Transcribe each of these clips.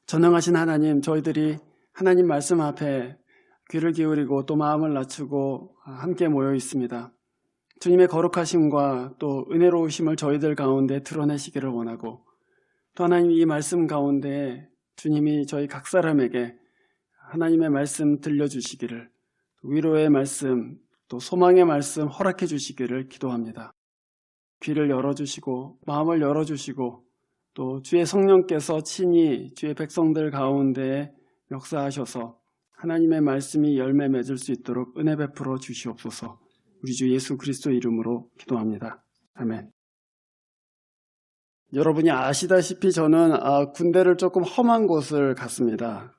전능하신 하나님, 저희들이 하나님 말씀 앞에 귀를 기울이고 또 마음을 낮추고 함께 모여 있습니다. 주님의 거룩하심과 또 은혜로우심을 저희들 가운데 드러내시기를 원하고, 또 하나님 이 말씀 가운데 주님이 저희 각 사람에게 하나님의 말씀 들려주시기를, 위로의 말씀 또 소망의 말씀 허락해 주시기를 기도합니다. 귀를 열어주시고 마음을 열어주시고 또 주의 성령께서 친히 주의 백성들 가운데 역사하셔서 하나님의 말씀이 열매 맺을 수 있도록 은혜 베풀어 주시옵소서. 우리 주 예수 그리스도 이름으로 기도합니다. 아멘. 여러분이 아시다시피 저는 군대를 조금 험한 곳을 갔습니다.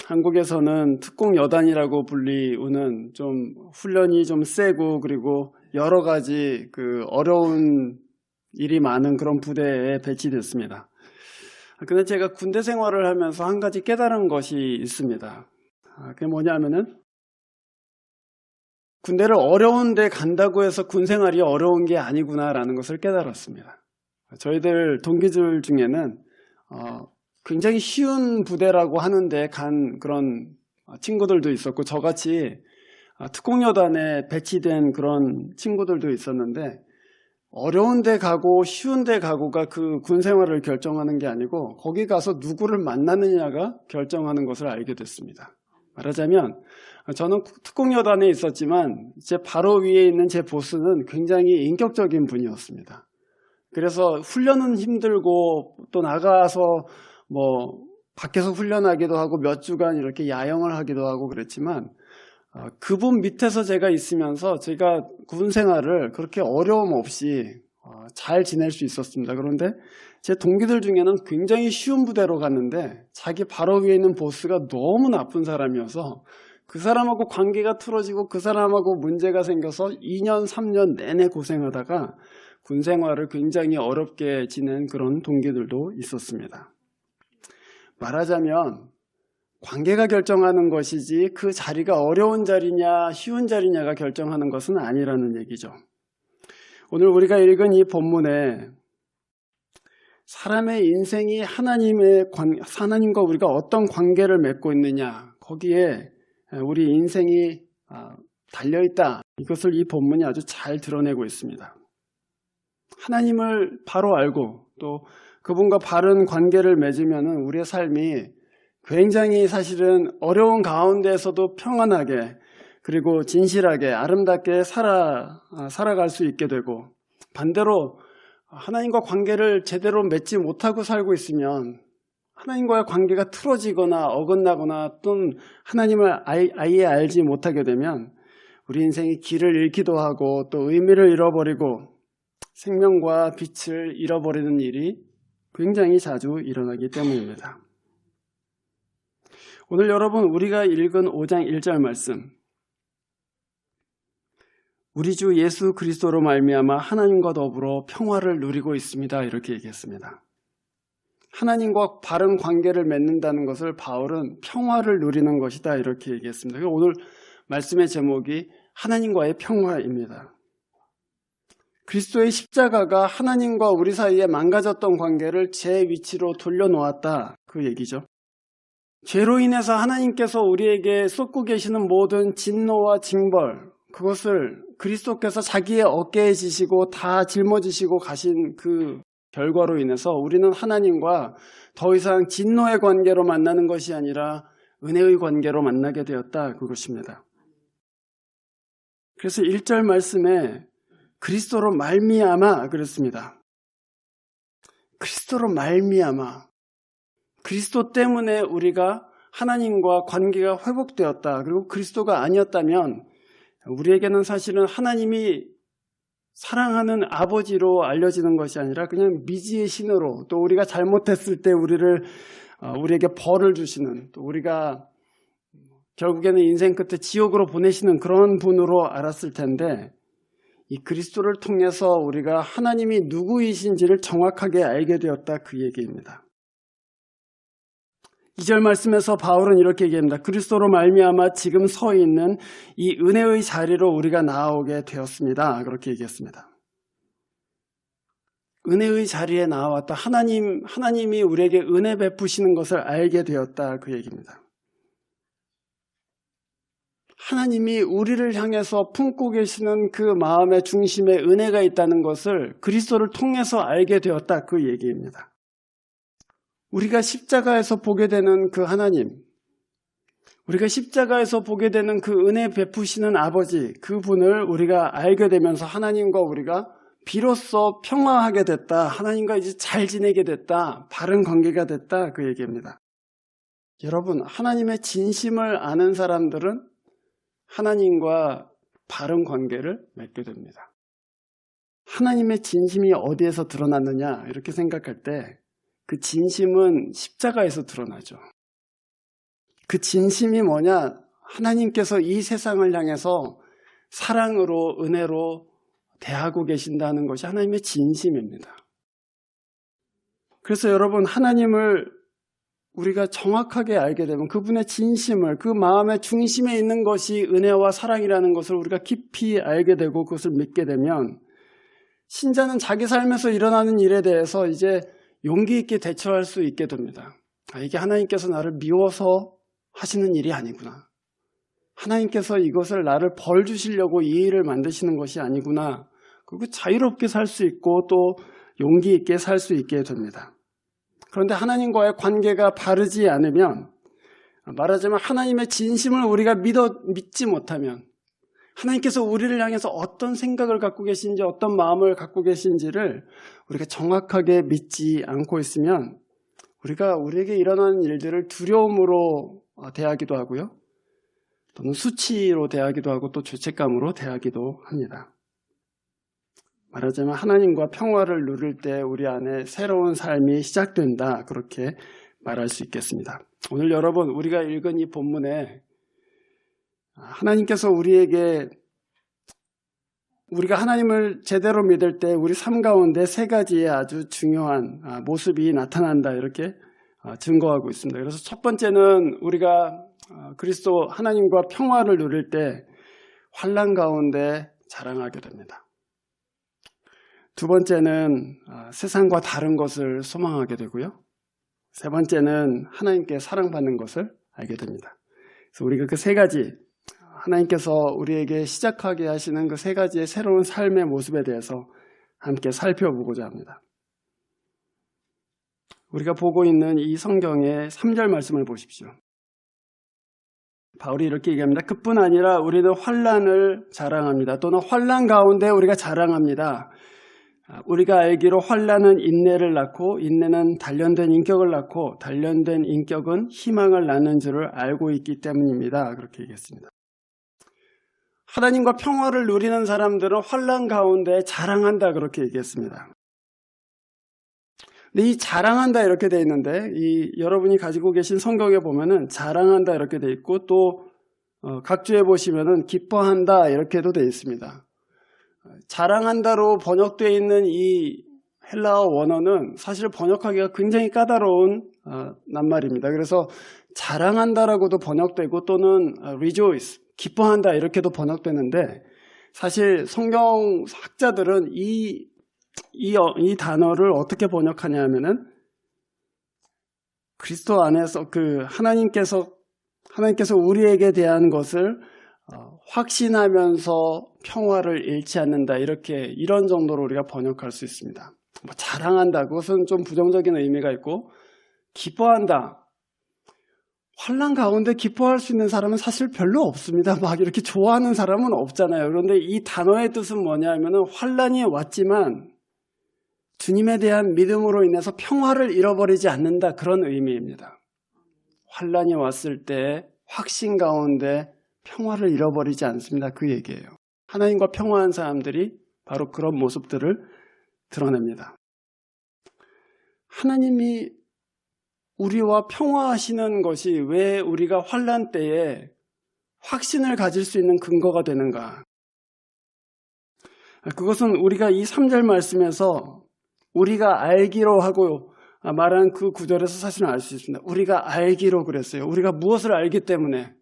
한국에서는 특공여단이라고 불리우는 좀 훈련이 좀 세고 그리고 여러 가지 어려운 일이 많은 그런 부대에 배치됐습니다. 근데 제가 군대 생활을 하면서 한 가지 깨달은 것이 있습니다. 그게 뭐냐면은 군대를 어려운 데 간다고 해서 군 생활이 어려운 게 아니구나라는 것을 깨달았습니다. 저희들 동기들 중에는 굉장히 쉬운 부대라고 하는데 간 그런 친구들도 있었고, 저같이 특공여단에 배치된 그런 친구들도 있었는데, 어려운 데 가고 쉬운 데 가고가 그 군 생활을 결정하는 게 아니고 거기 가서 누구를 만나느냐가 결정하는 것을 알게 됐습니다. 말하자면 저는 특공여단에 있었지만 제 바로 위에 있는 제 보스는 굉장히 인격적인 분이었습니다. 그래서 훈련은 힘들고 또 나가서 밖에서 훈련하기도 하고 몇 주간 이렇게 야영을 하기도 하고 그랬지만, 그분 밑에서 제가 있으면서 제가 군 생활을 그렇게 어려움 없이 잘 지낼 수 있었습니다. 그런데 제 동기들 중에는 굉장히 쉬운 부대로 갔는데 자기 바로 위에 있는 보스가 너무 나쁜 사람이어서 그 사람하고 관계가 틀어지고 그 사람하고 문제가 생겨서 2년, 3년 내내 고생하다가 군 생활을 굉장히 어렵게 지낸 그런 동기들도 있었습니다. 말하자면 관계가 결정하는 것이지 그 자리가 어려운 자리냐 쉬운 자리냐가 결정하는 것은 아니라는 얘기죠. 오늘 우리가 읽은 이 본문에 사람의 인생이 하나님과 우리가 어떤 관계를 맺고 있느냐, 거기에 우리 인생이 달려있다, 이것을 이 본문이 아주 잘 드러내고 있습니다. 하나님을 바로 알고 또 그분과 바른 관계를 맺으면 우리의 삶이 굉장히 사실은 어려운 가운데에서도 평안하게 그리고 진실하게 아름답게 살아갈 수 있게 되고, 반대로 하나님과 관계를 제대로 맺지 못하고 살고 있으면 하나님과의 관계가 틀어지거나 어긋나거나 또는 하나님을 아예 알지 못하게 되면 우리 인생이 길을 잃기도 하고 또 의미를 잃어버리고 생명과 빛을 잃어버리는 일이 굉장히 자주 일어나기 때문입니다. 오늘 여러분 우리가 읽은 5장 1절 말씀, 우리 주 예수 그리스도로 말미암아 하나님과 더불어 평화를 누리고 있습니다, 이렇게 얘기했습니다. 하나님과 바른 관계를 맺는다는 것을 바울은 평화를 누리는 것이다, 이렇게 얘기했습니다. 오늘 말씀의 제목이 하나님과의 평화입니다. 그리스도의 십자가가 하나님과 우리 사이에 망가졌던 관계를 제 위치로 돌려놓았다, 그 얘기죠. 죄로 인해서 하나님께서 우리에게 쏟고 계시는 모든 진노와 징벌, 그것을 그리스도께서 자기의 어깨에 지시고 다 짊어지시고 가신 그 결과로 인해서 우리는 하나님과 더 이상 진노의 관계로 만나는 것이 아니라 은혜의 관계로 만나게 되었다, 그것입니다. 그래서 1절 말씀에 그리스도로 말미암아 그랬습니다. 그리스도로 말미암아, 그리스도 때문에 우리가 하나님과 관계가 회복되었다. 그리고 그리스도가 아니었다면 우리에게는 사실은 하나님이 사랑하는 아버지로 알려지는 것이 아니라 그냥 미지의 신으로, 또 우리가 잘못했을 때 우리에게 벌을 주시는, 또 우리가 결국에는 인생 끝에 지옥으로 보내시는 그런 분으로 알았을 텐데, 이 그리스도를 통해서 우리가 하나님이 누구이신지를 정확하게 알게 되었다, 그 얘기입니다. 2절 말씀에서 바울은 이렇게 얘기합니다. 그리스도로 말미암아 지금 서 있는 이 은혜의 자리로 우리가 나아오게 되었습니다, 그렇게 얘기했습니다. 은혜의 자리에 나왔다. 하나님이 우리에게 은혜 베푸시는 것을 알게 되었다. 그 얘기입니다. 하나님이 우리를 향해서 품고 계시는 그 마음의 중심에 은혜가 있다는 것을 그리스도를 통해서 알게 되었다. 그 얘기입니다. 우리가 십자가에서 보게 되는 그 하나님, 우리가 십자가에서 보게 되는 그 은혜 베푸시는 아버지, 그분을 우리가 알게 되면서 하나님과 우리가 비로소 평화하게 됐다. 하나님과 이제 잘 지내게 됐다. 바른 관계가 됐다. 그 얘기입니다. 여러분, 하나님의 진심을 아는 사람들은 하나님과 바른 관계를 맺게 됩니다. 하나님의 진심이 어디에서 드러났느냐 이렇게 생각할 때 그 진심은 십자가에서 드러나죠. 그 진심이 뭐냐? 하나님께서 이 세상을 향해서 사랑으로 은혜로 대하고 계신다는 것이 하나님의 진심입니다. 그래서 여러분, 하나님을 우리가 정확하게 알게 되면 그분의 진심을, 그 마음의 중심에 있는 것이 은혜와 사랑이라는 것을 우리가 깊이 알게 되고 그것을 믿게 되면 신자는 자기 삶에서 일어나는 일에 대해서 이제 용기 있게 대처할 수 있게 됩니다. 이게 하나님께서 나를 미워서 하시는 일이 아니구나. 하나님께서 이것을 나를 벌 주시려고 이 일을 만드시는 것이 아니구나. 그리고 자유롭게 살 수 있고 또 용기 있게 살 수 있게 됩니다. 그런데 하나님과의 관계가 바르지 않으면, 말하자면 하나님의 진심을 우리가 믿지 못하면, 하나님께서 우리를 향해서 어떤 생각을 갖고 계신지, 어떤 마음을 갖고 계신지를 우리가 정확하게 믿지 않고 있으면 우리가 우리에게 일어나는 일들을 두려움으로 대하기도 하고요. 또는 수치로 대하기도 하고 또 죄책감으로 대하기도 합니다. 말하자면 하나님과 평화를 누릴 때 우리 안에 새로운 삶이 시작된다. 그렇게 말할 수 있겠습니다. 오늘 여러분, 우리가 읽은 이 본문에 하나님께서 우리가 하나님을 제대로 믿을 때 우리 삶 가운데 세 가지의 아주 중요한 모습이 나타난다. 이렇게 증거하고 있습니다. 그래서 첫 번째는 우리가 그리스도 하나님과 평화를 누릴 때 환난 가운데 자랑하게 됩니다. 두 번째는 세상과 다른 것을 소망하게 되고요. 세 번째는 하나님께 사랑받는 것을 알게 됩니다. 그래서 우리가 그 세 가지, 하나님께서 우리에게 시작하게 하시는 그 세 가지의 새로운 삶의 모습에 대해서 함께 살펴보고자 합니다. 우리가 보고 있는 이 성경의 3절 말씀을 보십시오. 바울이 이렇게 얘기합니다. 그뿐 아니라 우리는 환난을 자랑합니다. 또는 환난 가운데 우리가 자랑합니다. 우리가 알기로 환난은 인내를 낳고 인내는 단련된 인격을 낳고 단련된 인격은 희망을 낳는 줄을 알고 있기 때문입니다. 그렇게 얘기했습니다. 하나님과 평화를 누리는 사람들은 환난 가운데 자랑한다. 그렇게 얘기했습니다. 근데 이 자랑한다 이렇게 돼 있는데 여러분이 가지고 계신 성경에 보면은 자랑한다 이렇게 돼 있고 또 각주에 보시면은 기뻐한다 이렇게도 돼 있습니다. 자랑한다로 번역되어 있는 이 헬라어 원어는 사실 번역하기가 굉장히 까다로운 낱말입니다. 그래서 자랑한다라고도 번역되고 또는 rejoice, 기뻐한다 이렇게도 번역되는데 사실 성경 학자들은 이 단어를 어떻게 번역하냐 하면은 그리스도 안에서 하나님께서 우리에게 대한 것을 확신하면서 평화를 잃지 않는다 이런 정도로 우리가 번역할 수 있습니다. 자랑한다 그것은 좀 부정적인 의미가 있고 기뻐한다. 환난 가운데 기뻐할 수 있는 사람은 사실 별로 없습니다. 막 이렇게 좋아하는 사람은 없잖아요. 그런데 이 단어의 뜻은 뭐냐 하면은 환난이 왔지만 주님에 대한 믿음으로 인해서 평화를 잃어버리지 않는다 그런 의미입니다. 환난이 왔을 때 확신 가운데 평화를 잃어버리지 않습니다. 그 얘기예요. 하나님과 평화한 사람들이 바로 그런 모습들을 드러냅니다. 하나님이 우리와 평화하시는 것이 왜 우리가 환난 때에 확신을 가질 수 있는 근거가 되는가? 그것은 우리가 이 3절 말씀에서 우리가 알기로 하고 말한 그 구절에서 사실은 알 수 있습니다. 우리가 알기로 그랬어요. 우리가 무엇을 알기 때문에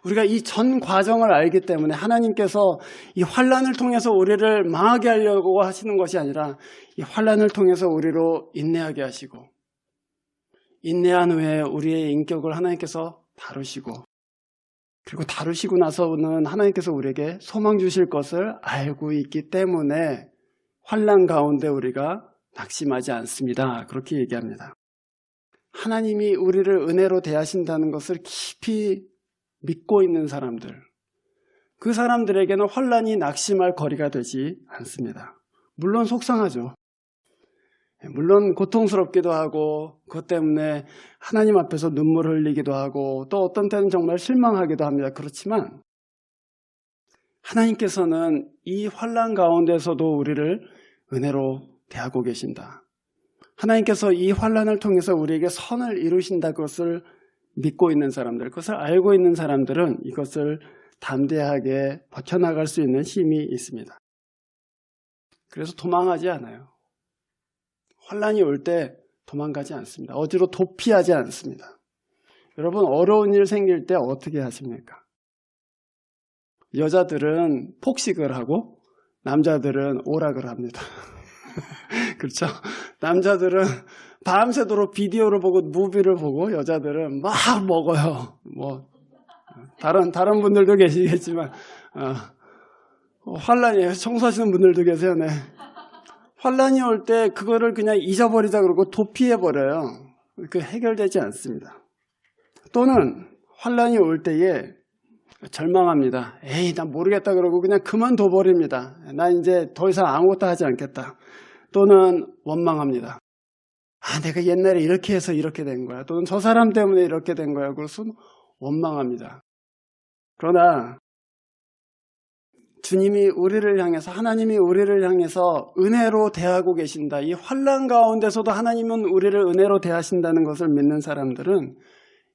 우리가 이 전 과정을 알기 때문에 하나님께서 이 환난을 통해서 우리를 망하게 하려고 하시는 것이 아니라 이 환난을 통해서 우리로 인내하게 하시고, 인내한 후에 우리의 인격을 하나님께서 다루시고, 그리고 다루시고 나서는 하나님께서 우리에게 소망 주실 것을 알고 있기 때문에 환난 가운데 우리가 낙심하지 않습니다. 그렇게 얘기합니다. 하나님이 우리를 은혜로 대하신다는 것을 깊이 믿고 있는 사람들, 그 사람들에게는 환난이 낙심할 거리가 되지 않습니다. 물론 속상하죠. 물론 고통스럽기도 하고 그것 때문에 하나님 앞에서 눈물을 흘리기도 하고 또 어떤 때는 정말 실망하기도 합니다. 그렇지만 하나님께서는 이 환난 가운데서도 우리를 은혜로 대하고 계신다. 하나님께서 이 환난을 통해서 우리에게 선을 이루신다. 그것을 믿고 있는 사람들, 그것을 알고 있는 사람들은 이것을 담대하게 버텨나갈 수 있는 힘이 있습니다. 그래서 도망하지 않아요. 환난이 올 때 도망가지 않습니다. 어디로 도피하지 않습니다. 여러분, 어려운 일 생길 때 어떻게 하십니까? 여자들은 폭식을 하고 남자들은 오락을 합니다. 그렇죠? 남자들은 밤새도록 비디오를 보고 무비를 보고 여자들은 막 먹어요. 뭐 다른 분들도 계시겠지만 환난이에요. 청소하시는 분들도 계세요. 네. 환난이 올 때 그거를 그냥 잊어버리자 그러고 도피해버려요. 그 해결되지 않습니다. 또는 환난이 올 때에 절망합니다. 에이, 난 모르겠다 그러고 그냥 그만둬버립니다. 나 이제 더 이상 아무것도 하지 않겠다. 또는 원망합니다. 내가 옛날에 이렇게 해서 이렇게 된 거야. 또는 저 사람 때문에 이렇게 된 거야. 그래서 원망합니다. 그러나 주님이 우리를 향해서, 하나님이 우리를 향해서 은혜로 대하고 계신다. 이 환난 가운데서도 하나님은 우리를 은혜로 대하신다는 것을 믿는 사람들은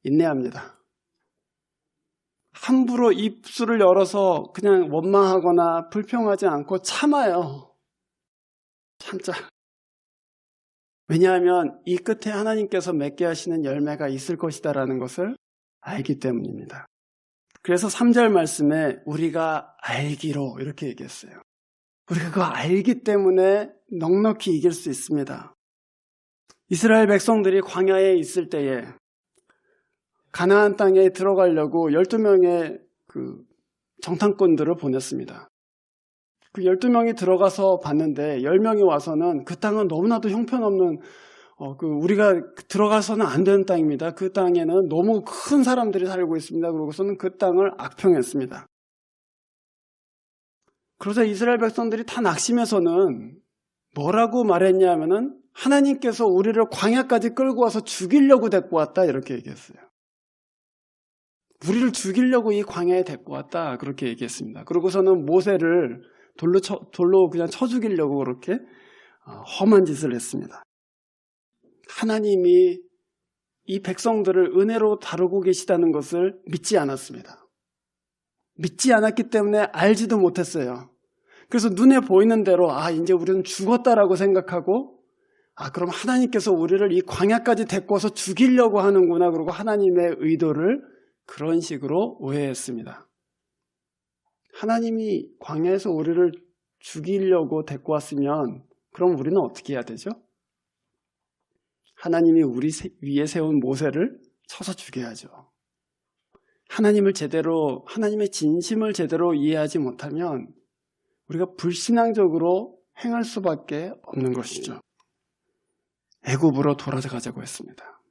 인내합니다. 함부로 입술을 열어서 그냥 원망하거나 불평하지 않고 참아요. 참자. 왜냐하면 이 끝에 하나님께서 맺게 하시는 열매가 있을 것이다라는 것을 알기 때문입니다. 그래서 3절 말씀에 우리가 알기로 이렇게 얘기했어요. 우리가 그거 알기 때문에 넉넉히 이길 수 있습니다. 이스라엘 백성들이 광야에 있을 때에 가나안 땅에 들어가려고 12명의 그 정탐꾼들을 보냈습니다. 그 12명이 들어가서 봤는데 10명이 와서는 그 땅은 너무나도 형편없는 우리가 들어가서는 안 되는 땅입니다. 그 땅에는 너무 큰 사람들이 살고 있습니다. 그러고서는 그 땅을 악평했습니다. 그러자 이스라엘 백성들이 다 낙심해서는 뭐라고 말했냐면은 하나님께서 우리를 광야까지 끌고 와서 죽이려고 데리고 왔다 이렇게 얘기했어요. 우리를 죽이려고 이 광야에 데리고 왔다 그렇게 얘기했습니다. 그러고서는 모세를 돌로 그냥 쳐 죽이려고 그렇게 험한 짓을 했습니다. 하나님이 이 백성들을 은혜로 다루고 계시다는 것을 믿지 않았습니다. 믿지 않았기 때문에 알지도 못했어요. 그래서 눈에 보이는 대로 이제 우리는 죽었다라고 생각하고 그럼 하나님께서 우리를 이 광야까지 데리고 와서 죽이려고 하는구나. 그러고 하나님의 의도를 그런 식으로 오해했습니다. 하나님이 광야에서 우리를 죽이려고 데리고 왔으면 그럼 우리는 어떻게 해야 되죠? 하나님이 우리 위에 세운 모세를 쳐서 죽여야죠. 하나님의 진심을 제대로 이해하지 못하면 우리가 불신앙적으로 행할 수밖에 없는 것이죠. 애굽으로 돌아가자고 했습니다.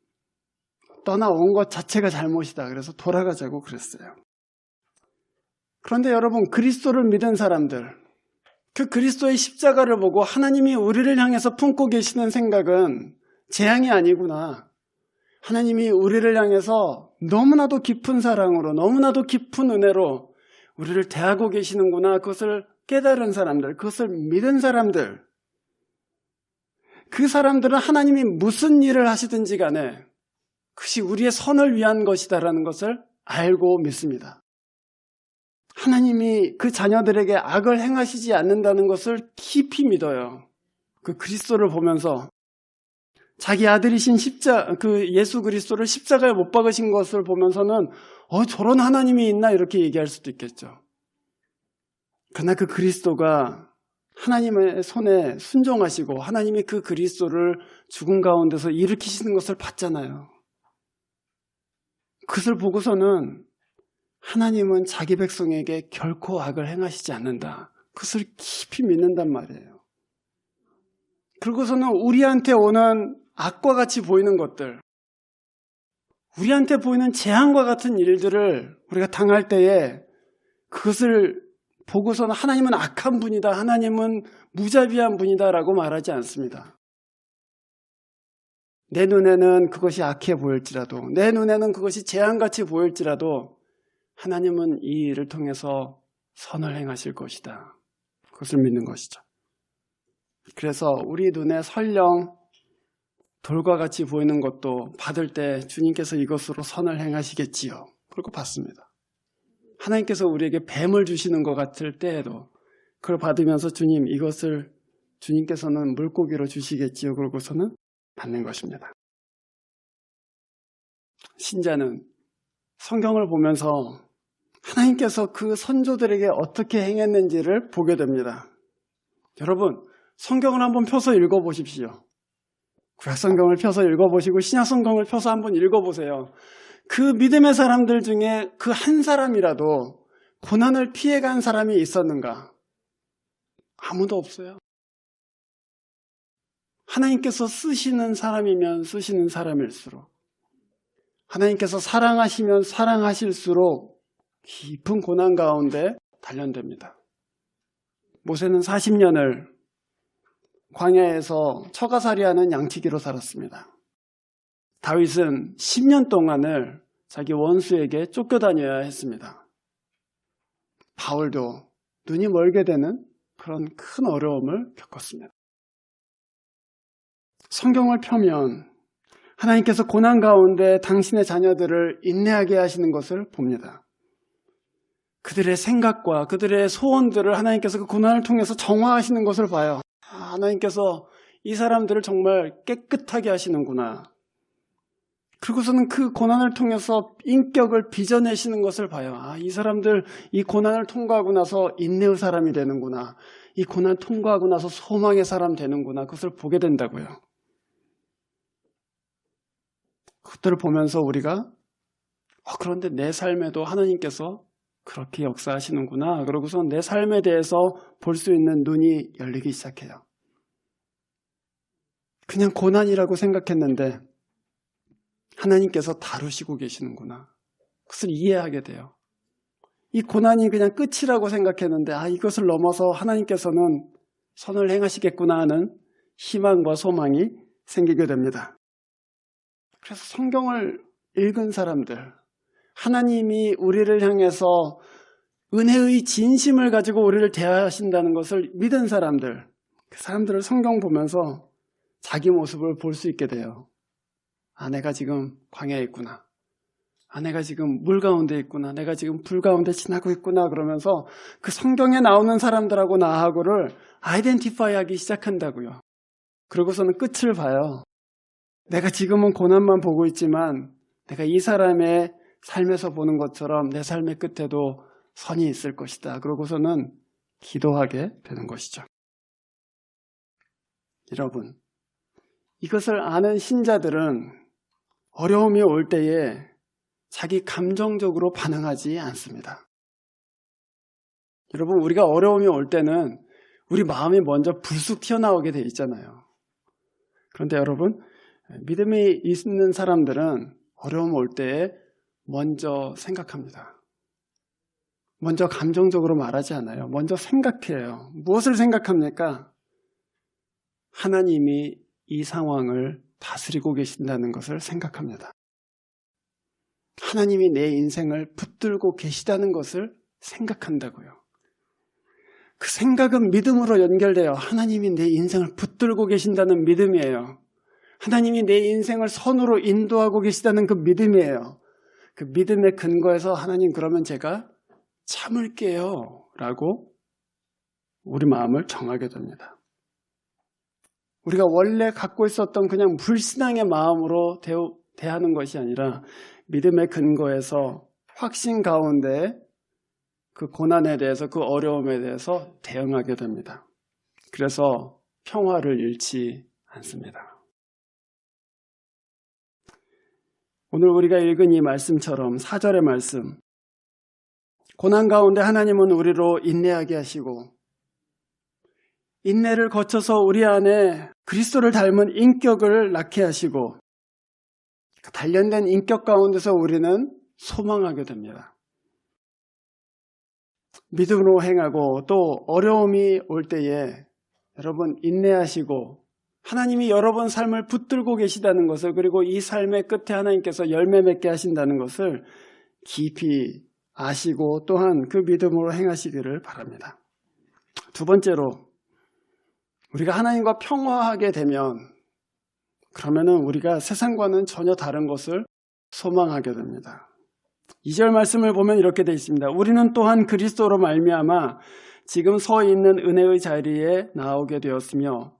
떠나온 것 자체가 잘못이다. 그래서 돌아가자고 그랬어요. 그런데 여러분, 그리스도를 믿은 사람들, 그 그리스도의 십자가를 보고 하나님이 우리를 향해서 품고 계시는 생각은 재앙이 아니구나. 하나님이 우리를 향해서 너무나도 깊은 사랑으로, 너무나도 깊은 은혜로 우리를 대하고 계시는구나. 그것을 깨달은 사람들, 그것을 믿은 사람들, 그 사람들은 하나님이 무슨 일을 하시든지 간에 그것이 우리의 선을 위한 것이다라는 것을 알고 믿습니다. 하나님이 그 자녀들에게 악을 행하시지 않는다는 것을 깊이 믿어요. 그 그리스도를 보면서 자기 아들이신 예수 그리스도를 십자가에 못 박으신 것을 보면서는 저런 하나님이 있나 이렇게 얘기할 수도 있겠죠. 그러나 그 그리스도가 하나님의 손에 순종하시고 하나님이 그 그리스도를 죽음 가운데서 일으키시는 것을 봤잖아요. 그것을 보고서는 하나님은 자기 백성에게 결코 악을 행하시지 않는다. 그것을 깊이 믿는단 말이에요. 그리고서는 우리한테 오는 악과 같이 보이는 것들, 우리한테 보이는 재앙과 같은 일들을 우리가 당할 때에 그것을 보고서는 하나님은 악한 분이다, 하나님은 무자비한 분이다 라고 말하지 않습니다. 내 눈에는 그것이 악해 보일지라도, 내 눈에는 그것이 재앙같이 보일지라도 하나님은 이 일을 통해서 선을 행하실 것이다. 그것을 믿는 것이죠. 그래서 우리 눈에 설령 돌과 같이 보이는 것도 받을 때 주님께서 이것으로 선을 행하시겠지요. 그렇게 받습니다. 하나님께서 우리에게 뱀을 주시는 것 같을 때에도 그걸 받으면서 주님 이것을 주님께서는 물고기로 주시겠지요. 그러고서는 받는 것입니다. 신자는 성경을 보면서 하나님께서 그 선조들에게 어떻게 행했는지를 보게 됩니다. 여러분, 성경을 한번 펴서 읽어보십시오. 구약성경을 펴서 읽어보시고 신약성경을 펴서 한번 읽어보세요. 그 믿음의 사람들 중에 그 한 사람이라도 고난을 피해간 사람이 있었는가? 아무도 없어요. 하나님께서 쓰시는 사람이면 쓰시는 사람일수록, 하나님께서 사랑하시면 사랑하실수록 깊은 고난 가운데 단련됩니다. 모세는 40년을 광야에서 처가살이하는 양치기로 살았습니다. 다윗은 10년 동안을 자기 원수에게 쫓겨다녀야 했습니다. 바울도 눈이 멀게 되는 그런 큰 어려움을 겪었습니다. 성경을 펴면 하나님께서 고난 가운데 당신의 자녀들을 인내하게 하시는 것을 봅니다. 그들의 생각과 그들의 소원들을 하나님께서 그 고난을 통해서 정화하시는 것을 봐요. 하나님께서 이 사람들을 정말 깨끗하게 하시는구나. 그리고서는 그 고난을 통해서 인격을 빚어내시는 것을 봐요. 이 사람들 이 고난을 통과하고 나서 인내의 사람이 되는구나. 이 고난 통과하고 나서 소망의 사람 되는구나. 그것을 보게 된다고요. 그것들을 보면서 우리가 그런데 내 삶에도 하나님께서 그렇게 역사하시는구나. 그러고서 내 삶에 대해서 볼 수 있는 눈이 열리기 시작해요. 그냥 고난이라고 생각했는데 하나님께서 다루시고 계시는구나. 그것을 이해하게 돼요. 이 고난이 그냥 끝이라고 생각했는데 이것을 넘어서 하나님께서는 선을 행하시겠구나 하는 희망과 소망이 생기게 됩니다. 그래서 성경을 읽은 사람들, 하나님이 우리를 향해서 은혜의 진심을 가지고 우리를 대하신다는 것을 믿은 사람들, 그 사람들을 성경 보면서 자기 모습을 볼 수 있게 돼요. 내가 지금 광야에 있구나. 내가 지금 물 가운데 있구나. 내가 지금 불 가운데 지나고 있구나. 그러면서 그 성경에 나오는 사람들하고 나하고를 아이덴티파이 하기 시작한다고요. 그러고서는 끝을 봐요. 내가 지금은 고난만 보고 있지만 내가 이 사람의 삶에서 보는 것처럼 내 삶의 끝에도 선이 있을 것이다. 그러고서는 기도하게 되는 것이죠. 여러분, 이것을 아는 신자들은 어려움이 올 때에 자기 감정적으로 반응하지 않습니다. 여러분, 우리가 어려움이 올 때는 우리 마음이 먼저 불쑥 튀어나오게 돼 있잖아요. 그런데 여러분, 믿음이 있는 사람들은 어려움 올 때에 먼저 생각합니다. 먼저 감정적으로 말하지 않아요. 먼저 생각해요. 무엇을 생각합니까? 하나님이 이 상황을 다스리고 계신다는 것을 생각합니다. 하나님이 내 인생을 붙들고 계시다는 것을 생각한다고요. 그 생각은 믿음으로 연결돼요. 하나님이 내 인생을 붙들고 계신다는 믿음이에요. 하나님이 내 인생을 선으로 인도하고 계시다는 그 믿음이에요. 그 믿음의 근거에서 하나님 그러면 제가 참을게요 라고 우리 마음을 정하게 됩니다. 우리가 원래 갖고 있었던 그냥 불신앙의 마음으로 대하는 것이 아니라 믿음의 근거에서 확신 가운데 그 고난에 대해서, 그 어려움에 대해서 대응하게 됩니다. 그래서 평화를 잃지 않습니다. 오늘 우리가 읽은 이 말씀처럼 4절의 말씀, 고난 가운데 하나님은 우리로 인내하게 하시고 인내를 거쳐서 우리 안에 그리스도를 닮은 인격을 낳게 하시고 그 단련된 인격 가운데서 우리는 소망하게 됩니다. 믿음으로 행하고 또 어려움이 올 때에 여러분 인내하시고 하나님이 여러분 삶을 붙들고 계시다는 것을, 그리고 이 삶의 끝에 하나님께서 열매 맺게 하신다는 것을 깊이 아시고 또한 그 믿음으로 행하시기를 바랍니다. 두 번째로, 우리가 하나님과 평화하게 되면 그러면은 우리가 세상과는 전혀 다른 것을 소망하게 됩니다. 2절 말씀을 보면 이렇게 되어 있습니다. 우리는 또한 그리스도로 말미암아 지금 서 있는 은혜의 자리에 나오게 되었으며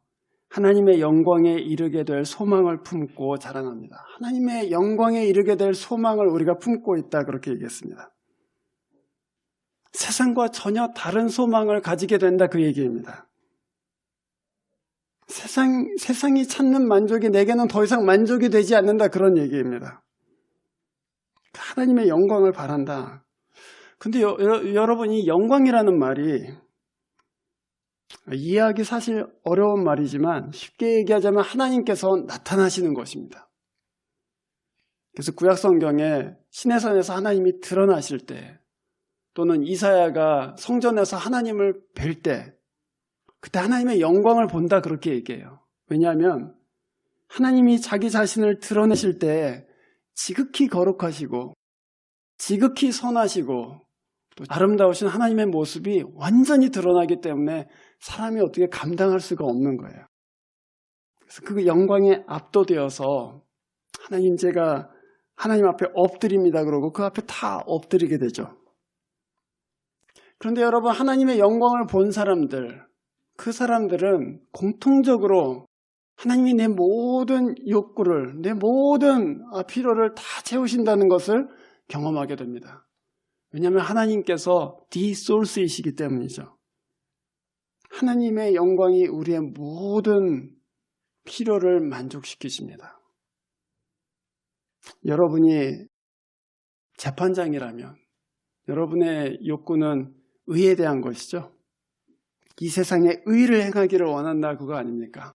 하나님의 영광에 이르게 될 소망을 품고 자랑합니다. 하나님의 영광에 이르게 될 소망을 우리가 품고 있다, 그렇게 얘기했습니다. 세상과 전혀 다른 소망을 가지게 된다, 그 얘기입니다. 세상이 찾는 만족이 내게는 더 이상 만족이 되지 않는다, 그런 얘기입니다. 하나님의 영광을 바란다. 근데 여러분, 이 영광이라는 말이 이해하기 사실 어려운 말이지만 쉽게 얘기하자면 하나님께서 나타나시는 것입니다. 그래서 구약 성경에 시내산에서 하나님이 드러나실 때, 또는 이사야가 성전에서 하나님을 뵐 때 그때 하나님의 영광을 본다, 그렇게 얘기해요. 왜냐하면 하나님이 자기 자신을 드러내실 때 지극히 거룩하시고 지극히 선하시고 또 아름다우신 하나님의 모습이 완전히 드러나기 때문에 사람이 어떻게 감당할 수가 없는 거예요. 그래서 그 영광에 압도되어서 하나님, 제가 하나님 앞에 엎드립니다 그러고 그 앞에 다 엎드리게 되죠. 그런데 여러분, 하나님의 영광을 본 사람들, 그 사람들은 공통적으로 하나님이 내 모든 욕구를, 내 모든 필요를 다 채우신다는 것을 경험하게 됩니다. 왜냐하면 하나님께서 the source이시기 때문이죠. 하나님의 영광이 우리의 모든 필요를 만족시키십니다. 여러분이 재판장이라면 여러분의 욕구는 의에 대한 것이죠. 이 세상에 의를 행하기를 원한다, 그거 아닙니까?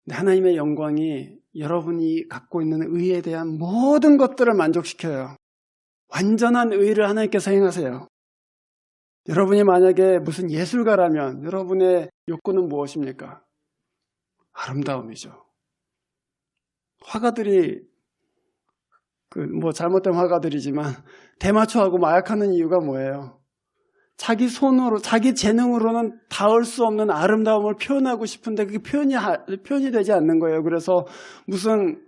근데 하나님의 영광이 여러분이 갖고 있는 의에 대한 모든 것들을 만족시켜요. 완전한 의를 하나님께서 행하세요. 여러분이 만약에 무슨 예술가라면 여러분의 욕구는 무엇입니까? 아름다움이죠. 화가들이 잘못된 화가들이지만 대마초하고 마약하는 이유가 뭐예요? 자기 손으로, 자기 재능으로는 닿을 수 없는 아름다움을 표현하고 싶은데 그게 표현이 되지 않는 거예요. 그래서 무슨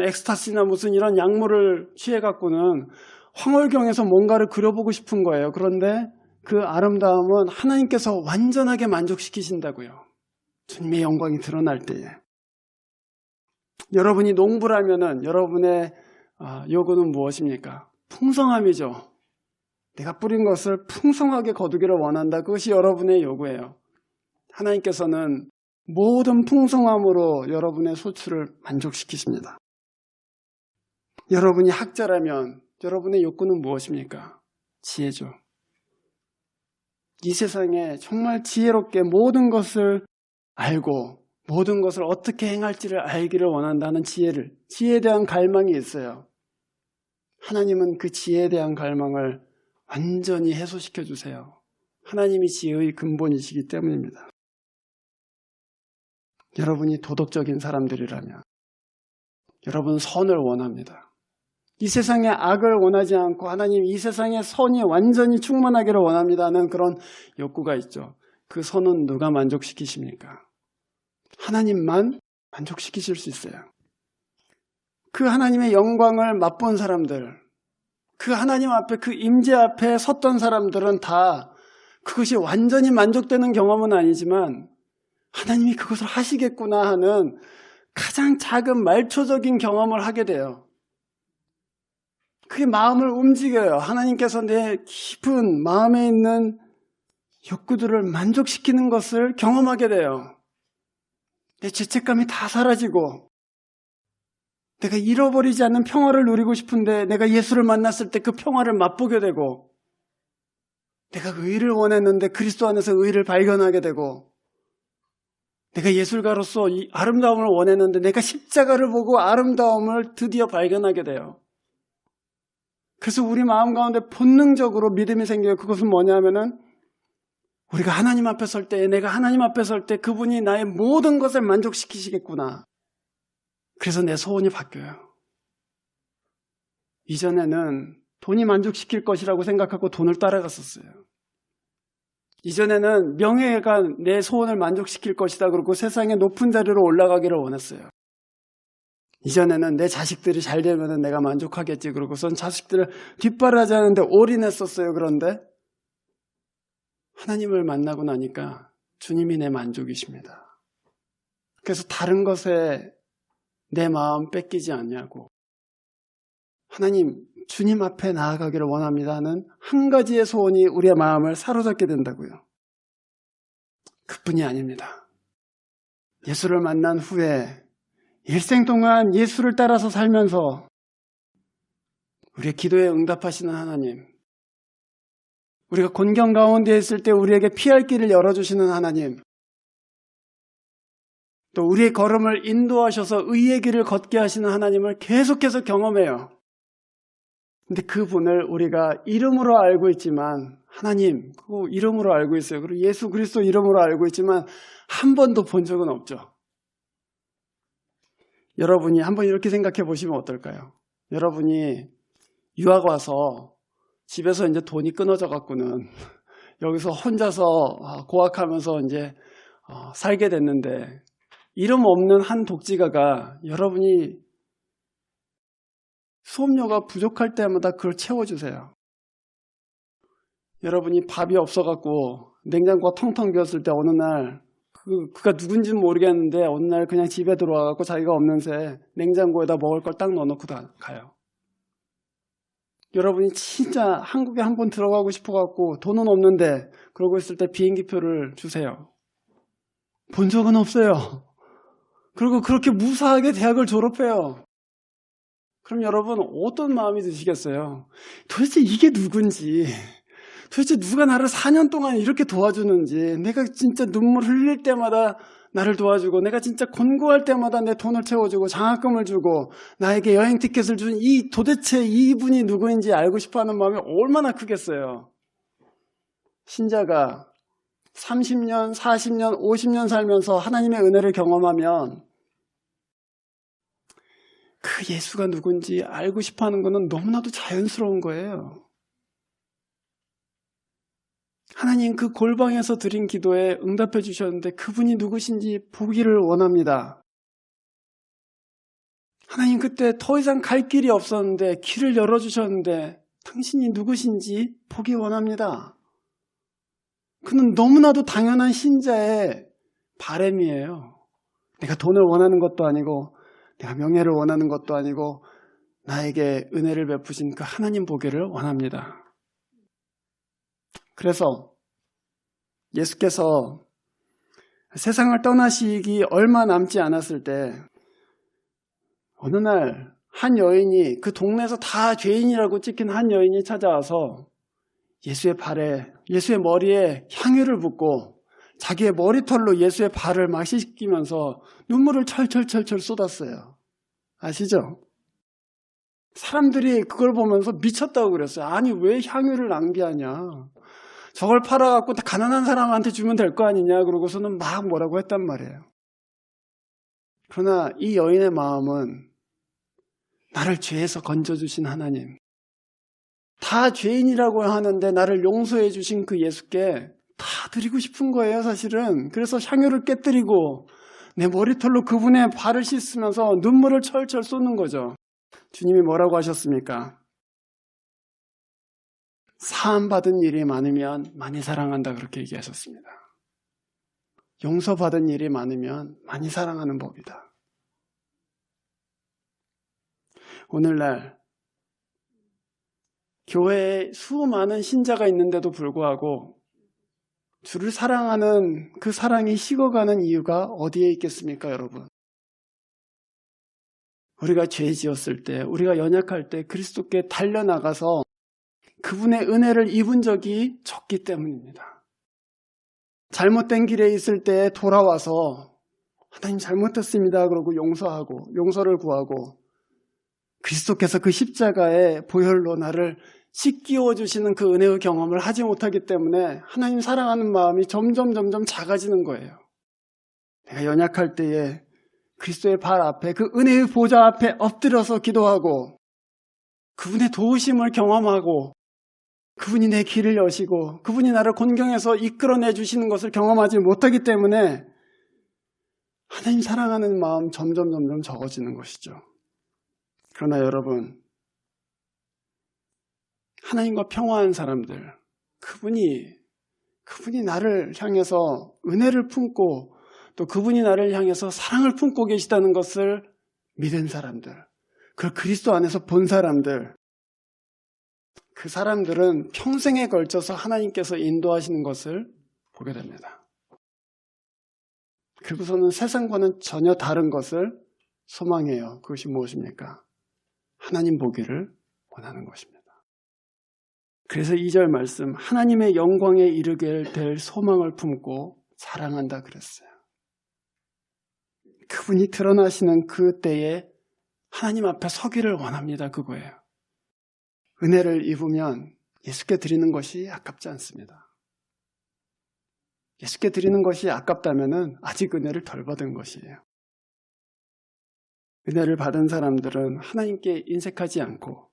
엑스타시나 무슨 이런 약물을 취해갖고는 황홀경에서 뭔가를 그려보고 싶은 거예요. 그런데 그 아름다움은 하나님께서 완전하게 만족시키신다고요. 주님의 영광이 드러날 때에. 여러분이 농부라면은 여러분의 요구는 무엇입니까? 풍성함이죠. 내가 뿌린 것을 풍성하게 거두기를 원한다. 그것이 여러분의 요구예요. 하나님께서는 모든 풍성함으로 여러분의 소출을 만족시키십니다. 여러분이 학자라면 여러분의 욕구는 무엇입니까? 지혜죠. 이 세상에 정말 지혜롭게 모든 것을 알고 모든 것을 어떻게 행할지를 알기를 원한다는 지혜에 대한 갈망이 있어요. 하나님은 그 지혜에 대한 갈망을 완전히 해소시켜 주세요. 하나님이 지혜의 근본이시기 때문입니다. 여러분이 도덕적인 사람들이라면 여러분 선을 원합니다. 이 세상의 악을 원하지 않고 하나님 이 세상의 선이 완전히 충만하기를 원합니다는 그런 욕구가 있죠. 그 선은 누가 만족시키십니까? 하나님만 만족시키실 수 있어요. 그 하나님의 영광을 맛본 사람들, 그 하나님 앞에, 그 임재 앞에 섰던 사람들은 다 그것이 완전히 만족되는 경험은 아니지만 하나님이 그것을 하시겠구나 하는 가장 작은 말초적인 경험을 하게 돼요. 그게 마음을 움직여요. 하나님께서 내 깊은 마음에 있는 욕구들을 만족시키는 것을 경험하게 돼요. 내 죄책감이 다 사라지고 내가 잃어버리지 않는 평화를 누리고 싶은데 내가 예수를 만났을 때 그 평화를 맛보게 되고 내가 의를 원했는데 그리스도 안에서 의를 발견하게 되고 내가 예술가로서 이 아름다움을 원했는데 내가 십자가를 보고 아름다움을 드디어 발견하게 돼요. 그래서 우리 마음 가운데 본능적으로 믿음이 생겨요. 그것은 뭐냐면은 우리가 하나님 앞에 설 때, 내가 하나님 앞에 설 때 그분이 나의 모든 것을 만족시키시겠구나. 그래서 내 소원이 바뀌어요. 이전에는 돈이 만족시킬 것이라고 생각하고 돈을 따라갔었어요. 이전에는 명예가 내 소원을 만족시킬 것이다 그러고 세상의 높은 자리로 올라가기를 원했어요. 이전에는 내 자식들이 잘 되면 내가 만족하겠지 그러고선 자식들을 뒷바라지 하는데 올인했었어요. 그런데 하나님을 만나고 나니까 주님이 내 만족이십니다. 그래서 다른 것에 내 마음 뺏기지 않냐고 하나님, 주님 앞에 나아가기를 원합니다 하는 한 가지의 소원이 우리의 마음을 사로잡게 된다고요. 그뿐이 아닙니다. 예수를 만난 후에 일생 동안 예수를 따라서 살면서 우리의 기도에 응답하시는 하나님, 우리가 곤경 가운데 있을 때 우리에게 피할 길을 열어주시는 하나님, 또 우리의 걸음을 인도하셔서 의의 길을 걷게 하시는 하나님을 계속해서 경험해요. 근데 그분을 우리가 이름으로 알고 있지만 하나님, 그 이름으로 알고 있어요. 그리고 예수 그리스도 이름으로 알고 있지만 한 번도 본 적은 없죠. 여러분이 한번 이렇게 생각해 보시면 어떨까요? 여러분이 유학 와서 집에서 이제 돈이 끊어져 갖고는 여기서 혼자서 고학하면서 이제 살게 됐는데 이름 없는 한 독지가가 여러분이 수업료가 부족할 때마다 그걸 채워주세요. 여러분이 밥이 없어갖고 냉장고가 텅텅 비었을 때 어느 날 그가 누군지는 모르겠는데 어느 날 그냥 집에 들어와갖고 자기가 없는 새 냉장고에다 먹을 걸 딱 넣어놓고 가요. 여러분이 진짜 한국에 한번 들어가고 싶어갖고 돈은 없는데 그러고 있을 때 비행기표를 주세요. 본 적은 없어요. 그리고 그렇게 무사하게 대학을 졸업해요. 그럼 여러분 어떤 마음이 드시겠어요? 도대체 이게 누군지, 도대체 누가 나를 4년 동안 이렇게 도와주는지, 내가 진짜 눈물 흘릴 때마다 나를 도와주고, 내가 진짜 곤고할 때마다 내 돈을 채워주고 장학금을 주고 나에게 여행 티켓을 준 도대체 이분이 누구인지 알고 싶어하는 마음이 얼마나 크겠어요. 신자가 30년, 40년, 50년 살면서 하나님의 은혜를 경험하면 그 예수가 누군지 알고 싶어하는 것은 너무나도 자연스러운 거예요. 하나님 그 골방에서 드린 기도에 응답해 주셨는데 그분이 누구신지 보기를 원합니다. 하나님 그때 더 이상 갈 길이 없었는데 길을 열어주셨는데 당신이 누구신지 보기 원합니다. 그는 너무나도 당연한 신자의 바람이에요. 내가 돈을 원하는 것도 아니고 내가 명예를 원하는 것도 아니고 나에게 은혜를 베푸신 그 하나님 보기를 원합니다. 그래서 예수께서 세상을 떠나시기 얼마 남지 않았을 때 어느 날 한 여인이 그 동네에서 다 죄인이라고 찍힌 한 여인이 찾아와서 예수의 머리에 향유를 붓고 자기의 머리털로 예수의 발을 막 씻기면서 눈물을 철철철철 쏟았어요. 아시죠? 사람들이 그걸 보면서 미쳤다고 그랬어요. 아니 왜 향유를 낭비하냐. 저걸 팔아갖고 가난한 사람한테 주면 될 거 아니냐. 그러고서는 막 뭐라고 했단 말이에요. 그러나 이 여인의 마음은 나를 죄에서 건져주신 하나님, 다 죄인이라고 하는데 나를 용서해 주신 그 예수께 다 드리고 싶은 거예요, 사실은. 그래서 향유를 깨뜨리고 내 머리털로 그분의 발을 씻으면서 눈물을 철철 쏟는 거죠. 주님이 뭐라고 하셨습니까? 사함받은 일이 많으면 많이 사랑한다 그렇게 얘기하셨습니다. 용서받은 일이 많으면 많이 사랑하는 법이다. 오늘날 교회에 수많은 신자가 있는데도 불구하고 주를 사랑하는 그 사랑이 식어가는 이유가 어디에 있겠습니까, 여러분? 우리가 죄 지었을 때, 우리가 연약할 때 그리스도께 달려나가서 그분의 은혜를 입은 적이 적기 때문입니다. 잘못된 길에 있을 때 돌아와서 하나님 잘못했습니다 그러고 용서하고 용서를 구하고 그리스도께서 그 십자가의 보혈로 나를 씻기워 주시는 그 은혜의 경험을 하지 못하기 때문에 하나님 사랑하는 마음이 점점 작아지는 거예요. 내가 연약할 때에 그리스도의 발 앞에 그 은혜의 보좌 앞에 엎드려서 기도하고 그분의 도우심을 경험하고 그분이 내 길을 여시고 그분이 나를 곤경에서 이끌어내 주시는 것을 경험하지 못하기 때문에 하나님 사랑하는 마음 점점 적어지는 것이죠. 그러나 여러분, 하나님과 평화한 사람들, 그분이 나를 향해서 은혜를 품고 또 그분이 나를 향해서 사랑을 품고 계시다는 것을 믿은 사람들, 그걸 그리스도 안에서 본 사람들, 그 사람들은 평생에 걸쳐서 하나님께서 인도하시는 것을 보게 됩니다. 그리고서는 세상과는 전혀 다른 것을 소망해요. 그것이 무엇입니까? 하나님 보기를 원하는 것입니다. 그래서 2절 말씀, 하나님의 영광에 이르게 될 소망을 품고 사랑한다 그랬어요. 그분이 드러나시는 그 때에 하나님 앞에 서기를 원합니다. 그거예요. 은혜를 입으면 예수께 드리는 것이 아깝지 않습니다. 예수께 드리는 것이 아깝다면 아직 은혜를 덜 받은 것이에요. 은혜를 받은 사람들은 하나님께 인색하지 않고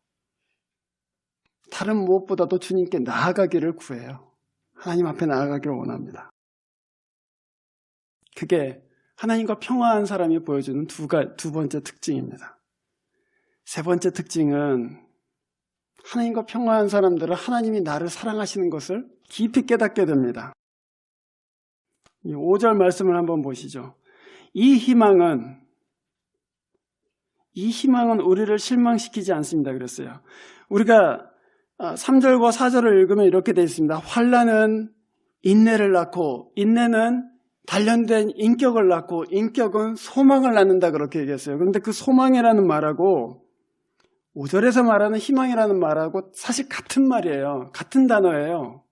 다른 무엇보다도 주님께 나아가기를 구해요. 하나님 앞에 나아가기를 원합니다. 그게 하나님과 평화한 사람이 보여주는 두 번째 특징입니다. 세 번째 특징은 하나님과 평화한 사람들은 하나님이 나를 사랑하시는 것을 깊이 깨닫게 됩니다. 5절 말씀을 한번 보시죠. 이 희망은 우리를 실망시키지 않습니다. 그랬어요. 우리가 3절과 4절을 읽으면 이렇게 되어 있습니다. 환난은 인내를 낳고 인내는 단련된 인격을 낳고 인격은 소망을 낳는다 그렇게 얘기했어요. 그런데 그 소망이라는 말하고 5절에서 말하는 희망이라는 말하고 사실 같은 말이에요. 같은 단어예요.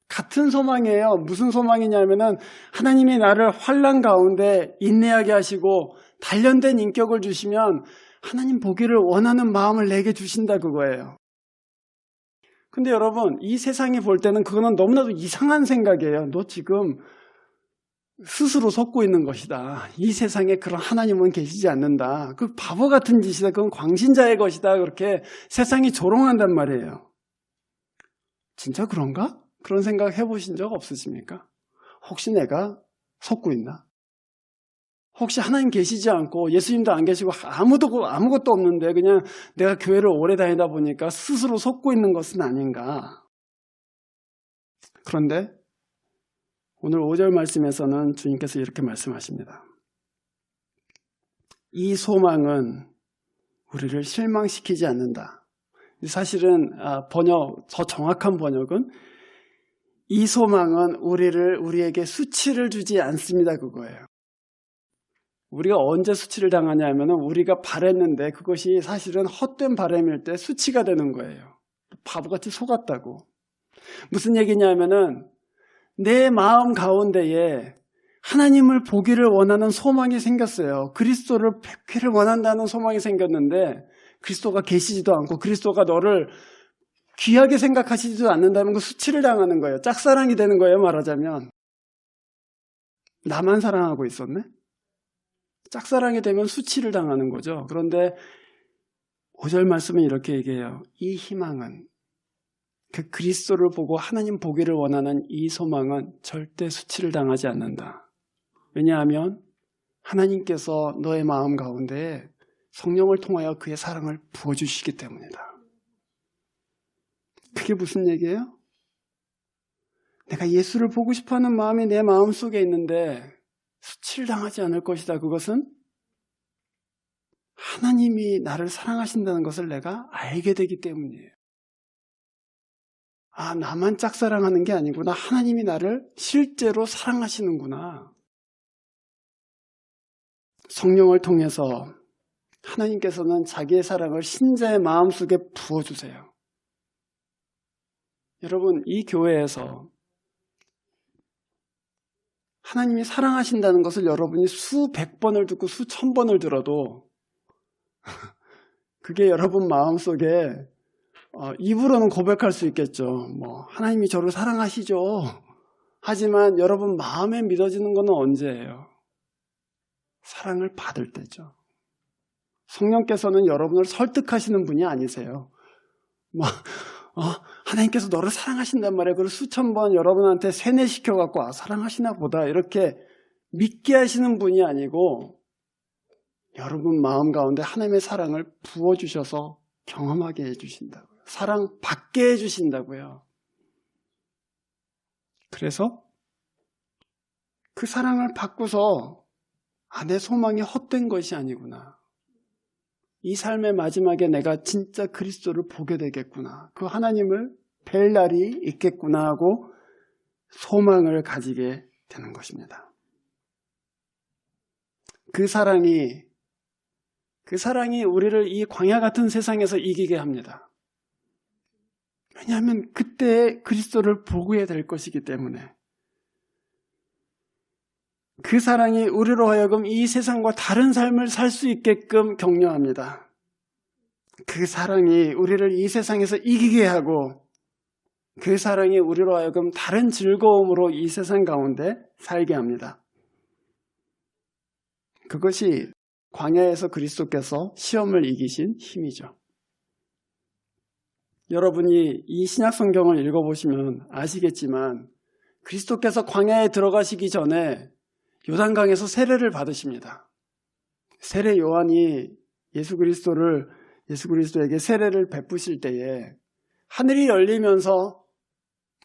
같은 소망이에요. 무슨 소망이냐면은 하나님이 나를 환난 가운데 인내하게 하시고 단련된 인격을 주시면 하나님 보기를 원하는 마음을 내게 주신다 그거예요. 근데 여러분, 이 세상이 볼 때는 그거는 너무나도 이상한 생각이에요. 너 지금 스스로 속고 있는 것이다. 이 세상에 그런 하나님은 계시지 않는다. 그 바보 같은 짓이다. 그건 광신자의 것이다. 그렇게 세상이 조롱한단 말이에요. 진짜 그런가? 그런 생각 해보신 적 없으십니까? 혹시 내가 속고 있나? 혹시 하나님 계시지 않고 예수님도 안 계시고 아무것도 없는데 그냥 내가 교회를 오래 다니다 보니까 스스로 속고 있는 것은 아닌가? 그런데 오늘 5절 말씀에서는 주님께서 이렇게 말씀하십니다. 이 소망은 우리를 실망시키지 않는다. 사실은 더 정확한 번역은 이 소망은 우리에게 수치를 주지 않습니다. 그거예요. 우리가 언제 수치를 당하냐 하면은 우리가 바랬는데 그것이 사실은 헛된 바람일 때 수치가 되는 거예요. 바보같이 속았다고. 무슨 얘기냐면은 내 마음 가운데에 하나님을 보기를 원하는 소망이 생겼어요. 그리스도를 뵙기를 원한다는 소망이 생겼는데 그리스도가 계시지도 않고 그리스도가 너를 귀하게 생각하시지도 않는다는 거 수치를 당하는 거예요. 짝사랑이 되는 거예요. 말하자면 나만 사랑하고 있었네? 짝사랑이 되면 수치를 당하는 거죠. 그런데 5절 말씀은 이렇게 얘기해요. 이 희망은 그 그리스도를 보고 하나님 보기를 원하는 이 소망은 절대 수치를 당하지 않는다. 왜냐하면 하나님께서 너의 마음 가운데 성령을 통하여 그의 사랑을 부어주시기 때문이다. 그게 무슨 얘기예요? 내가 예수를 보고 싶어하는 마음이 내 마음속에 있는데 수치를 당하지 않을 것이다. 그것은 하나님이 나를 사랑하신다는 것을 내가 알게 되기 때문이에요. 아, 나만 짝사랑하는 게 아니구나. 하나님이 나를 실제로 사랑하시는구나. 성령을 통해서 하나님께서는 자기의 사랑을 신자의 마음속에 부어주세요. 여러분, 이 교회에서 하나님이 사랑하신다는 것을 여러분이 수백 번을 듣고 수천 번을 들어도 그게 여러분 마음속에 입으로는 고백할 수 있겠죠. 하나님이 저를 사랑하시죠. 하지만 여러분 마음에 믿어지는 것은 언제예요? 사랑을 받을 때죠. 성령께서는 여러분을 설득하시는 분이 아니세요. 하나님께서 너를 사랑하신단 말이에요. 그걸 수천 번 여러분한테 세뇌시켜갖고 사랑하시나 보다 이렇게 믿게 하시는 분이 아니고 여러분 마음 가운데 하나님의 사랑을 부어주셔서 경험하게 해주신다고요. 사랑받게 해주신다고요. 그래서 그 사랑을 받고서 내 소망이 헛된 것이 아니구나. 이 삶의 마지막에 내가 진짜 그리스도를 보게 되겠구나. 그 하나님을 뵐 날이 있겠구나 하고 소망을 가지게 되는 것입니다. 그 사랑이 우리를 이 광야 같은 세상에서 이기게 합니다. 왜냐하면 그때 그리스도를 보게 될 것이기 때문에. 그 사랑이 우리로 하여금 이 세상과 다른 삶을 살 수 있게끔 격려합니다. 그 사랑이 우리를 이 세상에서 이기게 하고 그 사랑이 우리로 하여금 다른 즐거움으로 이 세상 가운데 살게 합니다. 그것이 광야에서 그리스도께서 시험을 이기신 힘이죠. 여러분이 이 신약 성경을 읽어보시면 아시겠지만 그리스도께서 광야에 들어가시기 전에 요단강에서 세례를 받으십니다. 세례 요한이 예수 그리스도에게 세례를 베푸실 때에 하늘이 열리면서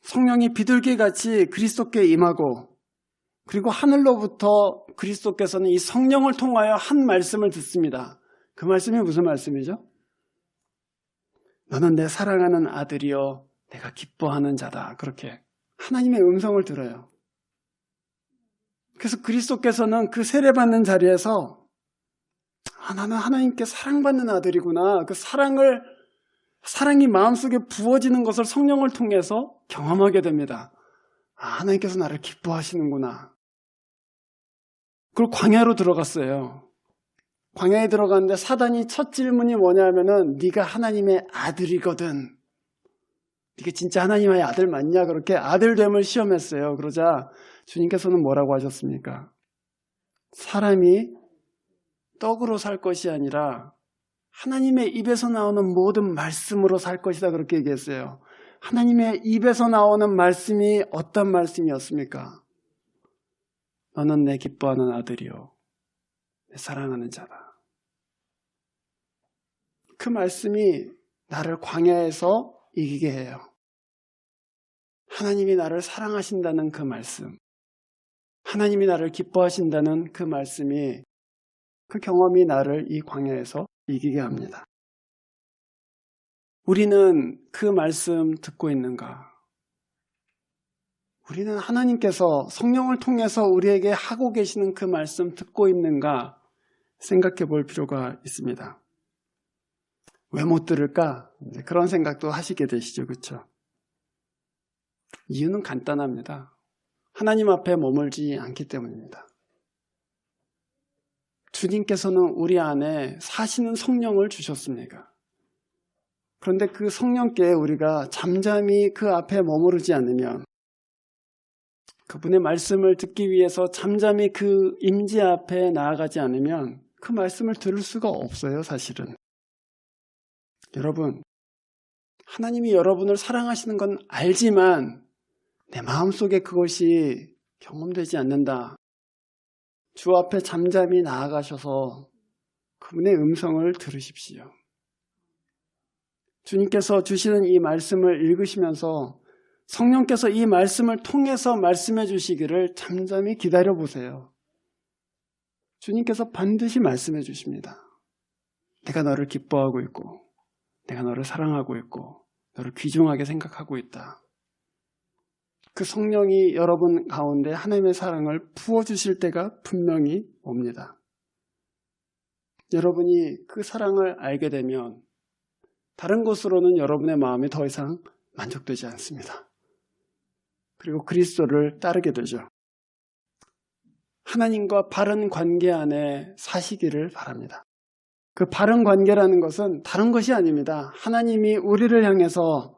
성령이 비둘기같이 그리스도께 임하고 그리고 하늘로부터 그리스도께서는 이 성령을 통하여 한 말씀을 듣습니다. 그 말씀이 무슨 말씀이죠? 너는 내 사랑하는 아들이요 내가 기뻐하는 자다. 그렇게 하나님의 음성을 들어요. 그래서 그리스도께서는 그 세례받는 자리에서 나는 하나님께 사랑받는 아들이구나. 그 사랑이 마음속에 부어지는 것을 성령을 통해서 경험하게 됩니다. 하나님께서 나를 기뻐하시는구나. 그리고 광야로 들어갔어요. 광야에 들어갔는데 사단이 첫 질문이 뭐냐면은 네가 하나님의 아들이거든. 네가 진짜 하나님의 아들 맞냐? 그렇게 아들됨을 시험했어요. 그러자 주님께서는 뭐라고 하셨습니까? 사람이 떡으로 살 것이 아니라 하나님의 입에서 나오는 모든 말씀으로 살 것이다. 그렇게 얘기했어요. 하나님의 입에서 나오는 말씀이 어떤 말씀이었습니까? 너는 내 기뻐하는 아들이요 내 사랑하는 자다. 그 말씀이 나를 광야에서 이기게 해요. 하나님이 나를 사랑하신다는 그 말씀, 하나님이 나를 기뻐하신다는 그 말씀이, 그 경험이 나를 이 광야에서 이기게 합니다. 우리는 그 말씀 듣고 있는가? 우리는 하나님께서 성령을 통해서 우리에게 하고 계시는 그 말씀 듣고 있는가 생각해 볼 필요가 있습니다. 왜 못 들을까? 그런 생각도 하시게 되시죠. 그렇죠? 이유는 간단합니다. 하나님 앞에 머물지 않기 때문입니다. 주님께서는 우리 안에 사시는 성령을 주셨습니까? 그런데 그 성령께 우리가 잠잠히 그 앞에 머무르지 않으면, 그분의 말씀을 듣기 위해서 잠잠히 그 임재 앞에 나아가지 않으면 그 말씀을 들을 수가 없어요, 사실은. 여러분, 하나님이 여러분을 사랑하시는 건 알지만 내 마음속에 그것이 경험되지 않는다. 주 앞에 잠잠히 나아가셔서 그분의 음성을 들으십시오. 주님께서 주시는 이 말씀을 읽으시면서 성령께서 이 말씀을 통해서 말씀해 주시기를 잠잠히 기다려 보세요. 주님께서 반드시 말씀해 주십니다. 내가 너를 기뻐하고 있고 내가 너를 사랑하고 있고 너를 귀중하게 생각하고 있다. 그 성령이 여러분 가운데 하나님의 사랑을 부어주실 때가 분명히 옵니다. 여러분이 그 사랑을 알게 되면 다른 것으로는 여러분의 마음이 더 이상 만족되지 않습니다. 그리고 그리스도를 따르게 되죠. 하나님과 바른 관계 안에 사시기를 바랍니다. 그 바른 관계라는 것은 다른 것이 아닙니다. 하나님이 우리를 향해서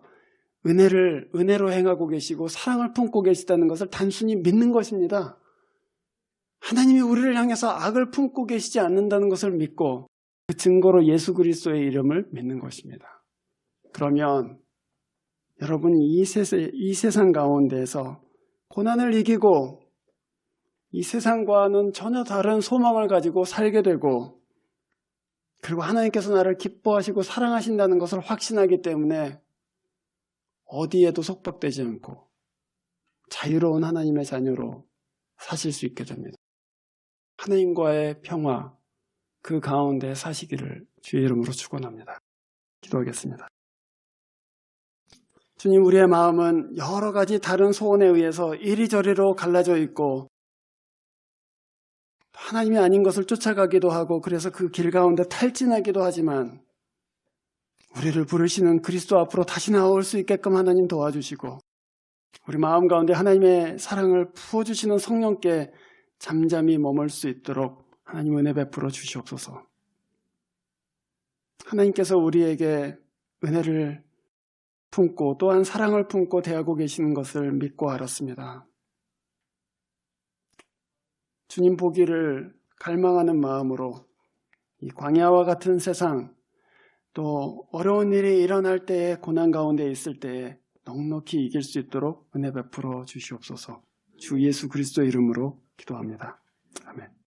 은혜로 행하고 계시고 사랑을 품고 계시다는 것을 단순히 믿는 것입니다. 하나님이 우리를 향해서 악을 품고 계시지 않는다는 것을 믿고 그 증거로 예수 그리스도의 이름을 믿는 것입니다. 그러면 여러분이 이 세상 가운데에서 고난을 이기고 이 세상과는 전혀 다른 소망을 가지고 살게 되고 그리고 하나님께서 나를 기뻐하시고 사랑하신다는 것을 확신하기 때문에 어디에도 속박되지 않고 자유로운 하나님의 자녀로 사실 수 있게 됩니다. 하나님과의 평화, 그 가운데 사시기를 주의 이름으로 축원합니다. 기도하겠습니다. 주님, 우리의 마음은 여러 가지 다른 소원에 의해서 이리저리로 갈라져 있고 하나님이 아닌 것을 쫓아가기도 하고 그래서 그 길 가운데 탈진하기도 하지만 우리를 부르시는 그리스도 앞으로 다시 나올 수 있게끔 하나님 도와주시고 우리 마음 가운데 하나님의 사랑을 부어주시는 성령께 잠잠히 머물 수 있도록 하나님 은혜 베풀어 주시옵소서. 하나님께서 우리에게 은혜를 품고 또한 사랑을 품고 대하고 계시는 것을 믿고 알았습니다. 주님 보기를 갈망하는 마음으로 이 광야와 같은 세상 또 어려운 일이 일어날 때에 고난 가운데 있을 때에 넉넉히 이길 수 있도록 은혜 베풀어 주시옵소서. 주 예수 그리스도의 이름으로 기도합니다. 아멘.